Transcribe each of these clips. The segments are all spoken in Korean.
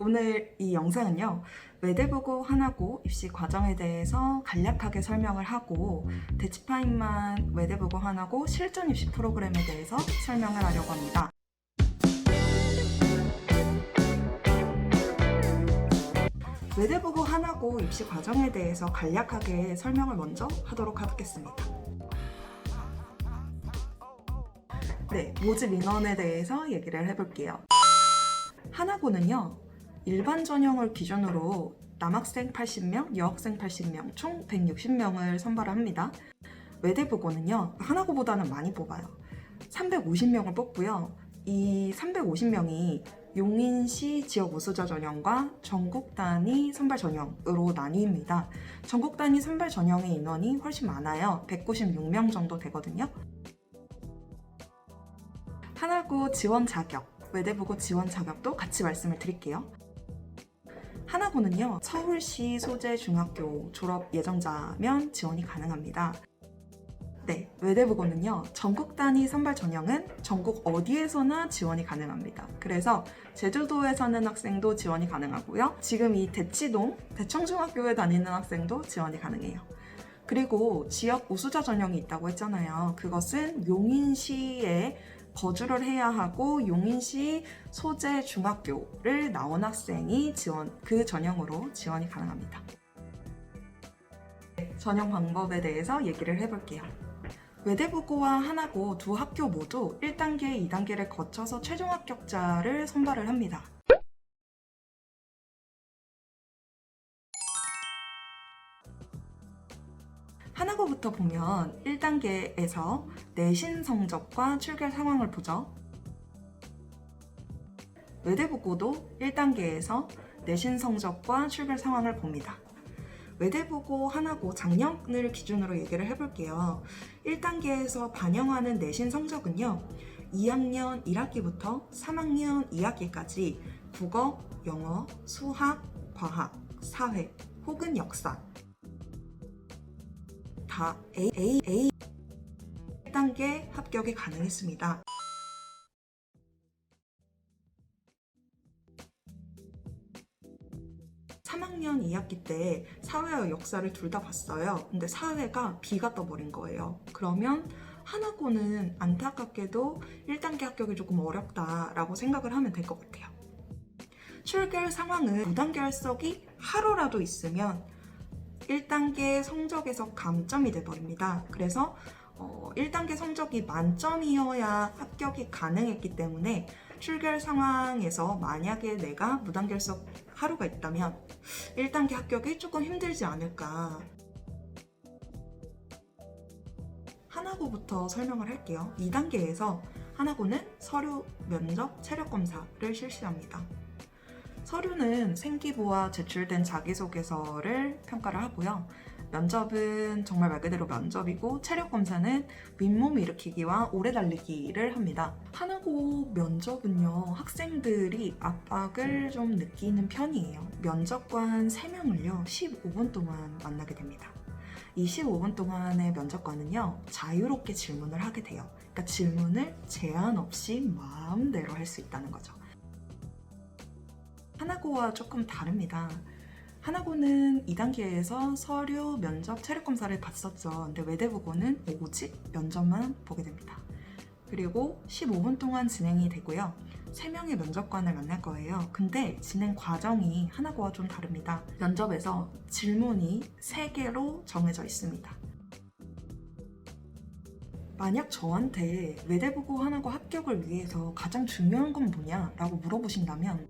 오늘 이 영상은요, 외대부고 하나고 입시 과정에 대해서 간략하게 설명을 하고 대치파인만 외대부고 하나고 실전 입시 프로그램에 대해서 설명을 하려고 합니다. 외대부고 하나고 입시 과정에 대해서 간략하게 설명을 먼저 하도록 하겠습니다. 네, 모집 인원에 대해서 얘기를 해볼게요. 하나고는요, 일반 전형을 기준으로 남학생 80명, 여학생 80명, 총 160명을 선발합니다. 외대부고는요, 하나고보다는 많이 뽑아요. 350명을 뽑고요. 이 350명이 용인시 지역 우수자 전형과 전국 단위 선발 전형으로 나뉩니다. 전국 단위 선발 전형의 인원이 훨씬 많아요. 196명 정도 되거든요. 하나고 지원 자격, 외대부고 지원 자격도 같이 말씀을 드릴게요. 하나고는요, 서울시 소재 중학교 졸업 예정자면 지원이 가능합니다. 네, 외대부고는요, 전국 단위 선발 전형은 전국 어디에서나 지원이 가능합니다. 그래서 제주도에 사는 학생도 지원이 가능하고요. 지금 이 대치동, 대청중학교에 다니는 학생도 지원이 가능해요. 그리고 지역 우수자 전형이 있다고 했잖아요. 그것은 용인시에 거주를 해야 하고 용인시 소재 중학교를 나온 학생이 그 전형으로 지원이 가능합니다. 전형 방법에 대해서 얘기를 해볼게요. 외대부고와 하나고 두 학교 모두 1단계, 2단계를 거쳐서 최종 합격자를 선발을 합니다. 하나고부터 보면 1단계에서 내신 성적과 출결 상황을 보죠. 외대부고도 1단계에서 내신 성적과 출결 상황을 봅니다. 외대부고 하나고 작년을 기준으로 얘기를 해볼게요. 1단계에서 반영하는 내신 성적은요, 2학년 1학기부터 3학년 2학기까지 국어, 영어, 수학, 과학, 사회 혹은 역사 다 A 1단계 합격이 가능했습니다. (3학년 2학기) 때 사회와 역사를 둘 다 봤어요. 근데 사회가 B가 떠버린 거예요. 그러면 하나고는 안타깝게도 1단계 합격이 조금 어렵다라고 생각을 하면 될 것 같아요. 출결 상황은 무단결석이 하루라도 있으면 1단계 성적에서 감점이 돼버립니다. 그래서 1단계 성적이 만점이어야 합격이 가능했기 때문에 출결 상황에서 만약에 내가 무단결석 하루가 있다면 1단계 합격이 조금 힘들지 않을까. 하나고부터 설명을 할게요. 2단계에서 하나고는 서류, 면접, 체력검사를 실시합니다. 서류는 생기부와 제출된 자기소개서를 평가를 하고요. 면접은 정말 말 그대로 면접이고 체력검사는 윗몸 일으키기와 오래 달리기를 합니다. 하나고 면접은요, 학생들이 압박을 좀 느끼는 편이에요. 면접관 3명을요 15분 동안 만나게 됩니다. 이 15분 동안의 면접관은요, 자유롭게 질문을 하게 돼요. 그러니까 질문을 제한 없이 마음대로 할 수 있다는 거죠. 하나고와 조금 다릅니다. 하나고는 2단계에서 서류, 면접, 체력검사를 봤었죠. 근데 외대부고는 오직 면접만 보게 됩니다. 그리고 15분 동안 진행이 되고요. 3명의 면접관을 만날 거예요. 근데 진행 과정이 하나고와 좀 다릅니다. 면접에서 질문이 3개로 정해져 있습니다. 만약 저한테 외대부고 하나고 합격을 위해서 가장 중요한 건 뭐냐라고 물어보신다면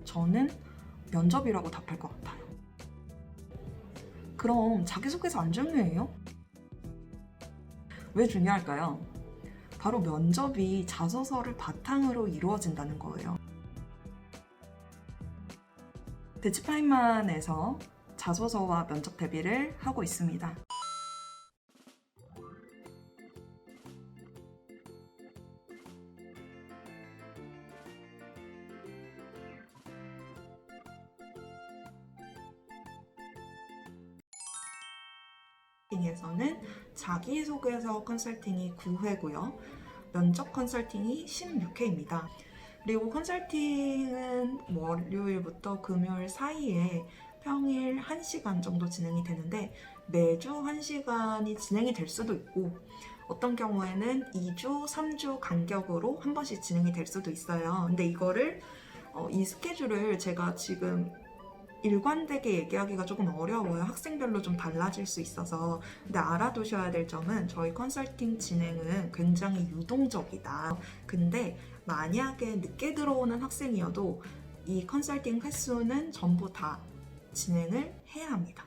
저는 면접이라고 답할 것 같아요. 그럼 자기소개서 안 중요해요? 왜 중요할까요? 바로 면접이 자소서를 바탕으로 이루어진다는 거예요. 대치파인만에서 자소서와 면접 대비를 하고 있습니다. 에서는 자기소개서 컨설팅이 9회고요. 면접 컨설팅이 16회입니다. 그리고 컨설팅은 월요일부터 금요일 사이에 평일 1시간 정도 진행이 되는데 매주 1시간이 진행이 될 수도 있고 어떤 경우에는 2주, 3주 간격으로 한 번씩 진행이 될 수도 있어요. 근데 이거를 이 스케줄을 제가 지금 일관되게 얘기하기가 조금 어려워요. 학생별로 좀 달라질 수 있어서. 근데 알아두셔야 될 점은 저희 컨설팅 진행은 굉장히 유동적이다. 근데 만약에 늦게 들어오는 학생이어도 이 컨설팅 횟수는 전부 다 진행을 해야 합니다.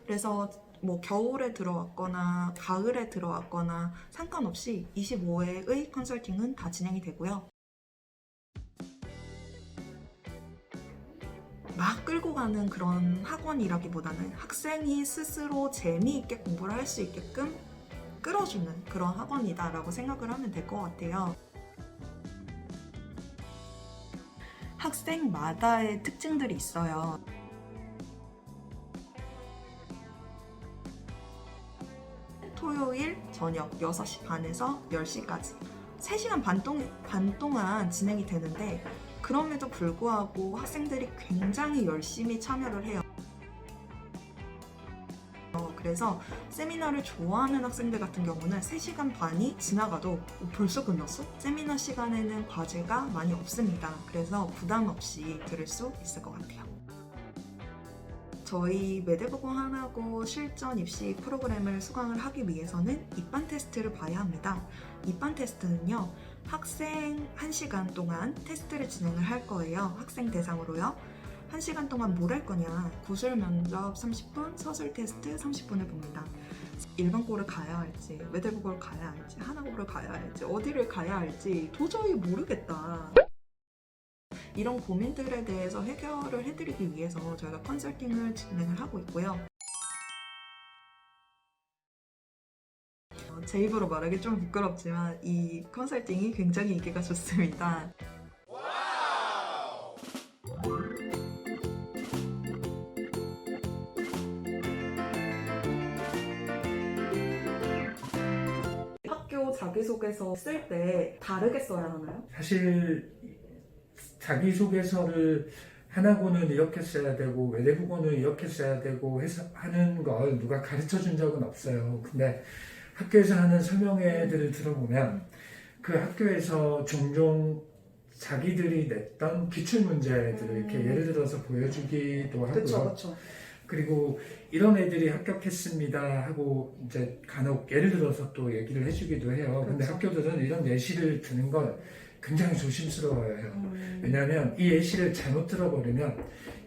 그래서 뭐 겨울에 들어왔거나 가을에 들어왔거나 상관없이 25회의 컨설팅은 다 진행이 되고요. 막 끌고 가는 그런 학원이라기보다는 학생이 스스로 재미있게 공부를 할 수 있게끔 끌어주는 그런 학원이다라고 생각을 하면 될 것 같아요. 학생마다의 특징들이 있어요. 토요일 저녁 6시 반에서 10시까지 3시간 반 동안 진행이 되는데 그럼에도 불구하고 학생들이 굉장히 열심히 참여를 해요. 그래서 세미나를 좋아하는 학생들 같은 경우는 3시간 반이 지나가도 벌써 끝났어? 세미나 시간에는 과제가 많이 없습니다. 그래서 부담 없이 들을 수 있을 것 같아요. 저희 매대부고 하나고 실전 입시 프로그램을 수강을 하기 위해서는 입반 테스트를 봐야 합니다. 입반 테스트는요, 학생 1시간 동안 테스트를 진행을 할 거예요. 학생 대상으로요. 1시간 동안 뭘 할 거냐? 구술 면접 30분, 서술 테스트 30분을 봅니다. 일반고를 가야 할지, 매대부고를 가야 할지, 하나고를 가야 할지, 어디를 가야 할지 도저히 모르겠다. 이런 고민들에 대해서 해결을 해드리기 위해서 저희가 컨설팅을 진행을 하고 있고요. 제 입으로 말하기 좀 부끄럽지만 이 컨설팅이 굉장히 인기가 좋습니다. 학교 자기소개서 쓸 때 다르게 써야 하나요? 사실 자기소개서를 하나고는 이렇게 써야 되고 외대부고는 이렇게 써야 되고 해서 하는 걸 누가 가르쳐 준 적은 없어요. 근데 학교에서 하는 설명회들을 들어보면 그 학교에서 종종 자기들이 냈던 기출문제들을 이렇게 예를 들어서 보여주기도 하고요. 그쵸. 그리고 이런 애들이 합격했습니다 하고 이제 간혹 예를 들어서 또 얘기를 해주기도 해요. 근데 그렇죠. 학교들은 이런 예시를 드는 걸 굉장히 조심스러워해요. 왜냐하면 이 예시를 잘못 들어버리면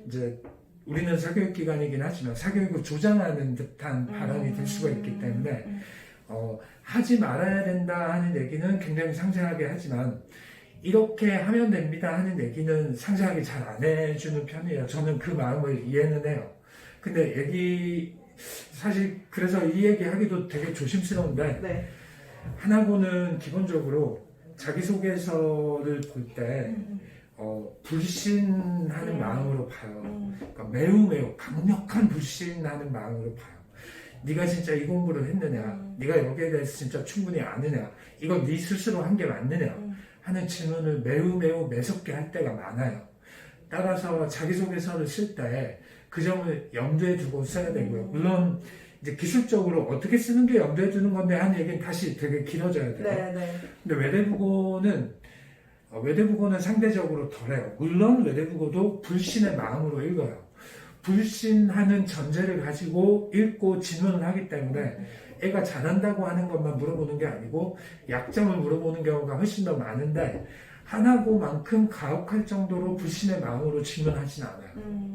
이제 우리는 사교육기관이긴 하지만 사교육을 조장하는 듯한 발언이 될 수가 있기 때문에 하지 말아야 된다 하는 얘기는 굉장히 상세하게 하지만 이렇게 하면 됩니다 하는 얘기는 상세하게 잘 안 해주는 편이에요. 저는 그 마음을 이해는 해요. 근데 사실 그래서 이 얘기 하기도 되게 조심스러운데 네. 하나고는 기본적으로 자기소개서를 볼 때 불신하는 마음으로 봐요. 그러니까 매우 강력한 불신하는 마음으로 봐요. 네가 진짜 이 공부를 했느냐, 네가 여기에 대해서 진짜 충분히 아느냐, 이거 네 스스로 한 게 맞느냐 하는 질문을 매우 매섭게 할 때가 많아요. 따라서 자기소개서를 쓸 때 그 점을 염두에 두고 써야 되고요. 물론 이제 기술적으로 어떻게 쓰는 게 염두에 두는 건데 하는 얘기는 다시 되게 길어져야 돼요. 네. 근데 외대부고는 상대적으로 덜해요. 물론 외대부고도 불신의 마음으로 읽어요. 불신하는 전제를 가지고 읽고 질문을 하기 때문에 애가 잘한다고 하는 것만 물어보는 게 아니고 약점을 물어보는 경우가 훨씬 더 많은데 하나고만큼 가혹할 정도로 불신의 마음으로 질문하진 않아요.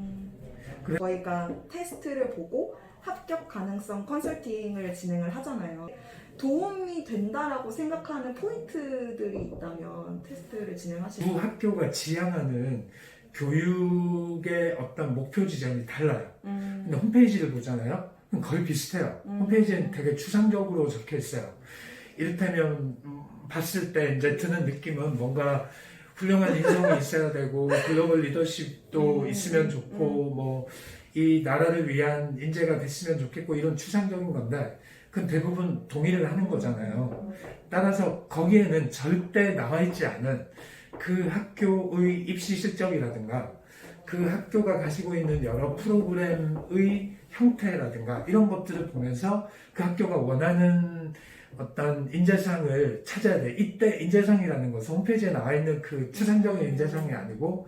저희가 테스트를 보고 합격 가능성 컨설팅을 진행을 하잖아요. 도움이 된다라고 생각하는 포인트들이 있다면 테스트를 진행하시는 두 학교가 지향하는 교육의 어떤 목표 지점이 달라요. 근데 홈페이지를 보잖아요. 그럼 거의 비슷해요. 홈페이지엔 되게 추상적으로 적혀 있어요. 이를테면 봤을 때 이제 드는 느낌은 뭔가 훌륭한 인성이 있어야 되고 글로벌 리더십도 있으면 좋고 뭐 이 나라를 위한 인재가 됐으면 좋겠고 이런 추상적인 건데 그건 대부분 동의를 하는 거잖아요. 따라서 거기에는 절대 나와 있지 않은 그 학교의 입시 실적이라든가 그 학교가 가지고 있는 여러 프로그램의 형태라든가 이런 것들을 보면서 그 학교가 원하는 어떤 인재상을 찾아야 돼. 이때 인재상이라는 것은 홈페이지에 나와 있는 그 추상적인 인재상이 아니고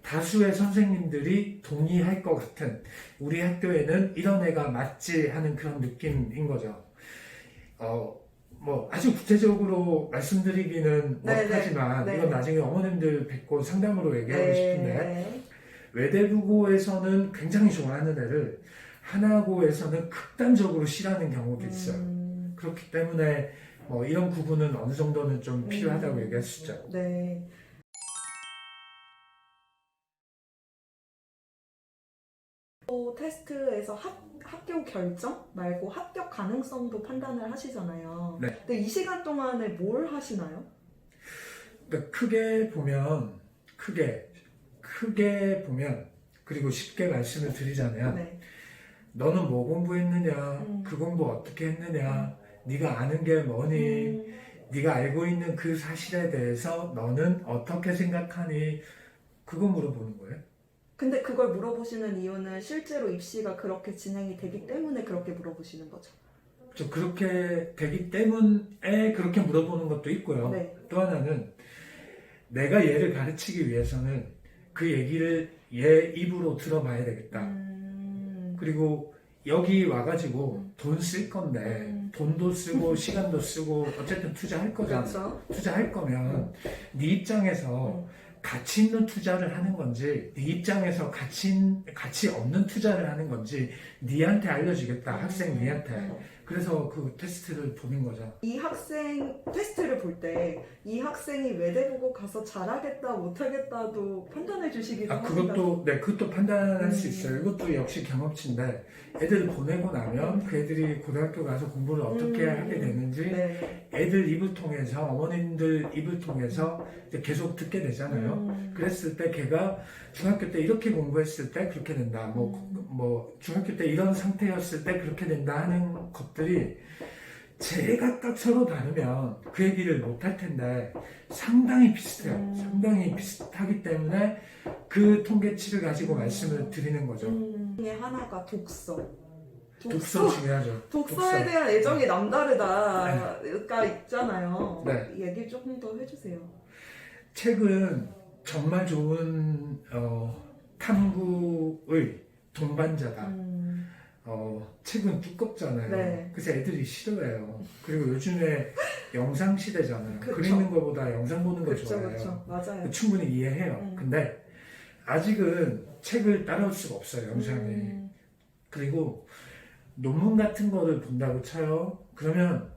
다수의 선생님들이 동의할 것 같은 우리 학교에는 이런 애가 맞지 하는 그런 느낌인 거죠. 뭐 아주 구체적으로 말씀드리기는 네, 못하지만 네. 이건 나중에 어머님들 뵙고 상담으로 얘기하고 싶은데 네. 외대부고에서는 굉장히 좋아하는 애를 하나고에서는 극단적으로 싫어하는 경우도 있어요. 그렇기 때문에 뭐 이런 구분은 어느 정도는 좀 필요하다고 얘기할 수 있죠. 네. 또 테스트에서 학교 결정 말고 합격 가능성도 판단을 하시잖아요. 네. 근데 이 시간 동안에 뭘 하시나요? 그러니까 크게 보면 그리고 쉽게 말씀을 드리자면 네. 너는 뭐 공부했느냐, 그 공부 어떻게 했느냐, 네가 아는 게 뭐니, 네가 알고 있는 그 사실에 대해서 너는 어떻게 생각하니, 그거 물어보는 거예요. 근데 그걸 물어보시는 이유는 실제로 입시가 그렇게 진행이 되기 때문에 그렇게 물어보시는 거죠. 그렇게 되기 때문에 그렇게 물어보는 것도 있고요. 네. 또 하나는 내가 얘를 가르치기 위해서는 그 얘기를 얘 입으로 들어봐야 되겠다. 그리고 여기 와가지고 돈 쓸 건데 돈도 쓰고 시간도 쓰고 어쨌든 투자할 거잖아. 그렇죠. 투자할 거면 네 입장에서 가치 있는 투자를 하는 건지 네 입장에서 가치 없는 투자를 하는 건지 니한테 알려주겠다. 학생 니한테. 그래서 그 테스트를 보는 거죠. 이 학생 테스트를 볼 때 이 학생이 외대보고 가서 잘하겠다 못하겠다도 판단해 주시기도 합니다. 그것도 판단할 수 있어요. 이것도 역시 경험치인데 애들을 보내고 나면 그 애들이 고등학교 가서 공부를 어떻게 하게 되는지 네. 애들 입을 통해서 어머님들 입을 통해서 이제 계속 듣게 되잖아요. 그랬을 때 걔가 중학교 때 이렇게 공부했을 때 그렇게 된다. 뭐 중학교 때 이런 상태였을 때 그렇게 된다 하는 것들이 제각각 서로 다르면 그 얘기를 못 할 텐데 상당히 비슷해요. 상당히 비슷하기 때문에 그 통계치를 가지고 말씀을 드리는 거죠. 중에 하나가 독서. 독서 중요하죠. 독서에 대한 애정이 남다르다가 있잖아요. 네. 얘기 조금 더 해주세요. 책은 정말 좋은 탐구의 동반자다. 책은 두껍잖아요. 네. 그래서 애들이 싫어해요. 그리고 요즘에 영상 시대잖아요. 그쵸. 글 읽는 것보다 영상 보는 거 그렇죠, 좋아해요. 그렇죠, 맞아요. 충분히 이해해요. 근데 아직은 책을 따라올 수가 없어요. 영상이. 그리고 논문 같은 거를 본다고 쳐요. 그러면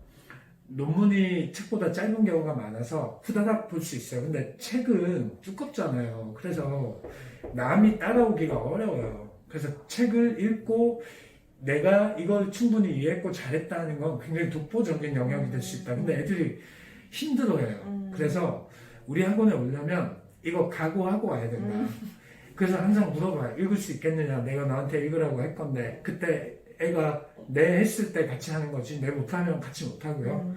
논문이 책보다 짧은 경우가 많아서 후다닥 볼 수 있어요. 근데 책은 두껍잖아요. 그래서 남이 따라오기가 어려워요. 그래서 책을 읽고 내가 이걸 충분히 이해했고 잘했다는 건 굉장히 독보적인 영역이 될 수 있다. 근데 애들이 힘들어해요. 그래서 우리 학원에 오려면 이거 각오하고 와야 된다. 그래서 항상 물어봐요. 읽을 수 있겠느냐? 내가 너한테 읽으라고 할 건데 그때 애가 내 했을 때 같이 하는 거지 내 못하면 같이 못하고요.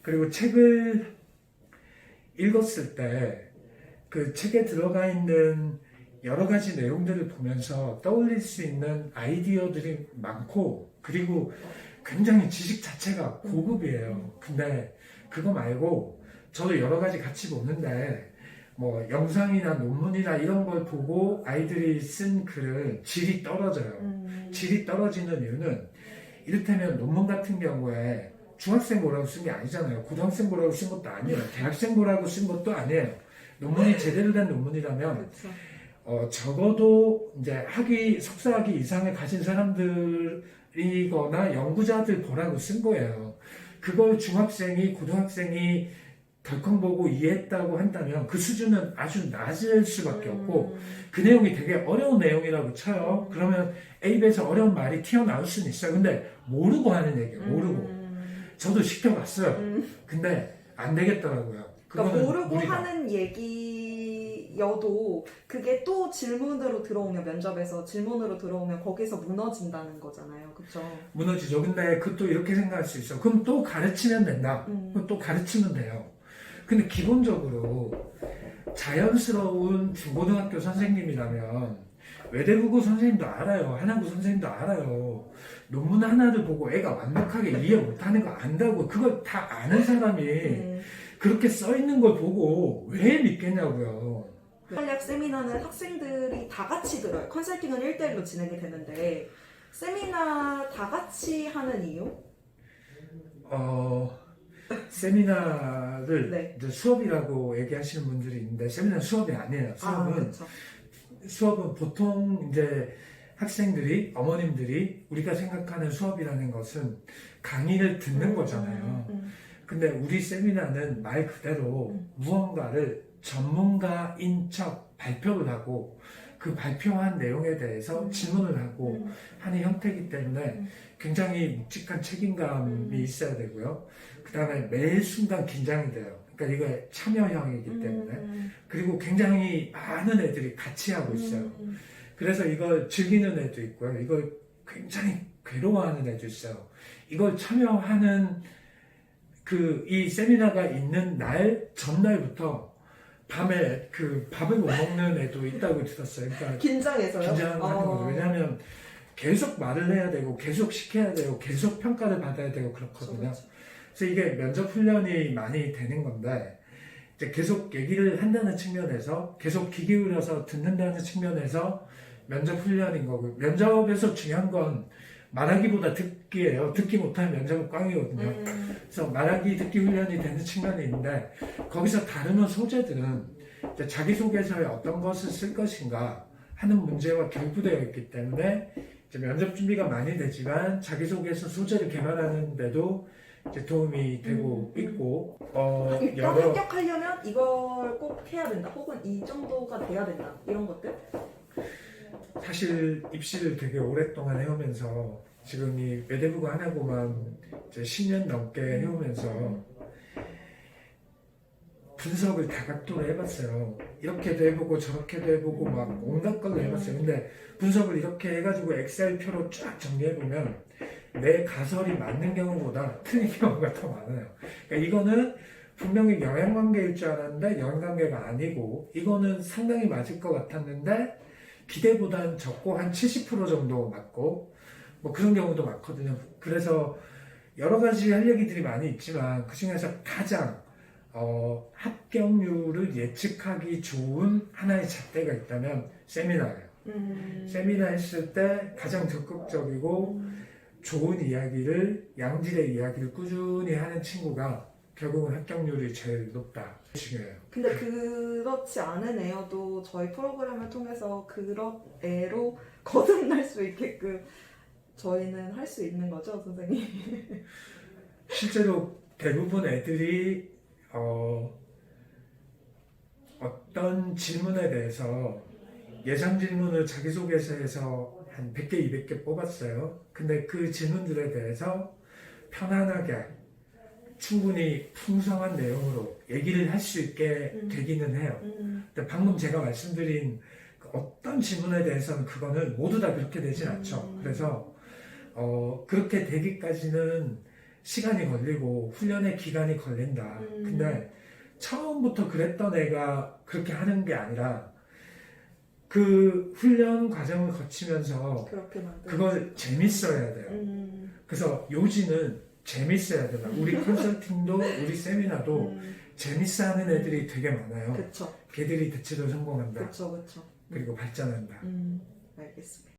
그리고 책을 읽었을 때 그 책에 들어가 있는 여러 가지 내용들을 보면서 떠올릴 수 있는 아이디어들이 많고 그리고 굉장히 지식 자체가 고급이에요. 근데 그거 말고 저도 여러 가지 같이 보는데 뭐 영상이나 논문이나 이런 걸 보고 아이들이 쓴 글은 질이 떨어져요. 질이 떨어지는 이유는 이를테면 논문 같은 경우에 중학생 보라고 쓴 게 아니잖아요. 고등학생 보라고 쓴 것도 아니에요. 대학생 보라고 쓴 것도 아니에요. 논문이 제대로 된 논문이라면 그렇죠. 적어도 이제 석사학위 이상을 가진 사람들이거나 연구자들 보라고 쓴 거예요. 그걸 중학생이 고등학생이 덜컹 보고 이해했다고 한다면 그 수준은 아주 낮을 수밖에 없고 그 내용이 되게 어려운 내용이라고 쳐요. 그러면 A배에서 어려운 말이 튀어나올 수는 있어요. 근데 모르고 하는 얘기예요. 모르고. 저도 시켜봤어요. 근데 안 되겠더라고요. 그러니까 모르고 무리다. 하는 얘기여도 그게 또 질문으로 들어오면 면접에서 질문으로 들어오면 거기서 무너진다는 거잖아요. 그렇죠? 무너지죠. 근데 그것도 이렇게 생각할 수 있어. 그럼 또 가르치면 된다. 그럼 또 가르치면 돼요. 근데 기본적으로 자연스러운 중고등학교 선생님이라면 외대부고 선생님도 알아요. 하나고 선생님도 알아요. 논문 하나를 보고 애가 완벽하게 이해 못하는 거 안다고 그걸 다 아는 사람이 그렇게 써 있는 걸 보고 왜 믿겠냐고요. 전략 세미나는 학생들이 다 같이 들어요. 컨설팅은 1대1로 진행이 되는데 세미나 다 같이 하는 이유? 세미나를 네. 이제 수업이라고 얘기하시는 분들이 있는데 세미나는 수업이 아니에요. 그렇죠. 수업은 보통 이제 학생들이 어머님들이 우리가 생각하는 수업이라는 것은 강의를 듣는 거잖아요. 근데 우리 세미나는 말 그대로 무언가를 전문가인 척 발표를 하고 그 발표한 내용에 대해서 질문을 하고 하는 형태이기 때문에 굉장히 묵직한 책임감이 있어야 되고요. 그 다음에 매 순간 긴장이 돼요. 그러니까 이게 참여형이기 때문에. 그리고 굉장히 많은 애들이 같이 하고 있어요. 그래서 이걸 즐기는 애도 있고요. 이걸 굉장히 괴로워하는 애도 있어요. 이걸 참여하는 이 세미나가 있는 날 전날부터 밤에 그 밥을 못 먹는 애도 있다고 들었어요. 그러니까 긴장해서요? 긴장하는 거죠. 왜냐하면 계속 말을 해야 되고 계속 시켜야 되고 계속 평가를 받아야 되고 그렇거든요. 그렇죠. 그래서 이게 면접 훈련이 많이 되는 건데 이제 계속 얘기를 한다는 측면에서 계속 귀 기울여서 듣는다는 측면에서 면접 훈련인 거고 면접에서 중요한 건 말하기보다 듣기예요. 듣기 못하면 면접은 꽝이거든요. 그래서 말하기 듣기 훈련이 되는 측면이 있는데 거기서 다루는 소재들은 이제 자기소개서에 어떤 것을 쓸 것인가 하는 문제와 결부되어 있기 때문에 이제 면접 준비가 많이 되지만 자기소개서 소재를 개발하는 데도 이제 도움이 되고 있고 일단 합격하려면 이걸 꼭 해야 된다 혹은 이 정도가 돼야 된다 이런 것들? 사실 입시를 되게 오랫동안 해오면서 지금 이 외대부고 하나고만 이제 10년 넘게 해오면서 분석을 다각도로 해봤어요. 이렇게도 해보고 저렇게도 해보고 막 온갖 걸로 해봤어요. 근데 분석을 이렇게 해가지고 엑셀표로 쫙 정리해보면 내 가설이 맞는 경우보다 틀린 경우가 더 많아요. 그러니까 이거는 분명히 영향관계일 줄 알았는데 영향관계가 아니고 이거는 상당히 맞을 것 같았는데 기대보다는 적고 한 70% 정도 맞고 뭐 그런 경우도 많거든요. 그래서 여러 가지 할 얘기들이 많이 있지만 그 중에서 가장 합격률을 예측하기 좋은 하나의 잣대가 있다면 세미나예요. 세미나 했을 때 가장 적극적이고 좋은 이야기를 양질의 이야기를 꾸준히 하는 친구가 결국은 합격률이 제일 높다. 중요해요. 근데 그렇지 않은 애여도 저희 프로그램을 통해서 그런 애로 거듭날 수 있게끔 저희는 할 수 있는 거죠, 선생님? 실제로 대부분 애들이 어떤 질문에 대해서 예상 질문을 자기소개서에서 한 100개, 200개 뽑았어요. 근데 그 질문들에 대해서 편안하게 충분히 풍성한 내용으로 얘기를 할 수 있게 되기는 해요. 근데 방금 제가 말씀드린 어떤 질문에 대해서는 그거는 모두 다 그렇게 되진 않죠. 그래서 그렇게 되기까지는 시간이 걸리고 훈련의 기간이 걸린다. 근데 처음부터 그랬던 애가 그렇게 하는 게 아니라 그 훈련 과정을 거치면서 그걸 재밌어야 돼요. 그래서 요지는 재밌어야 돼요. 우리 컨설팅도 우리 세미나도 재밌어하는 애들이 되게 많아요. 그쵸. 걔들이 대체로 성공한다. 그쵸. 그리고 발전한다. 알겠습니다.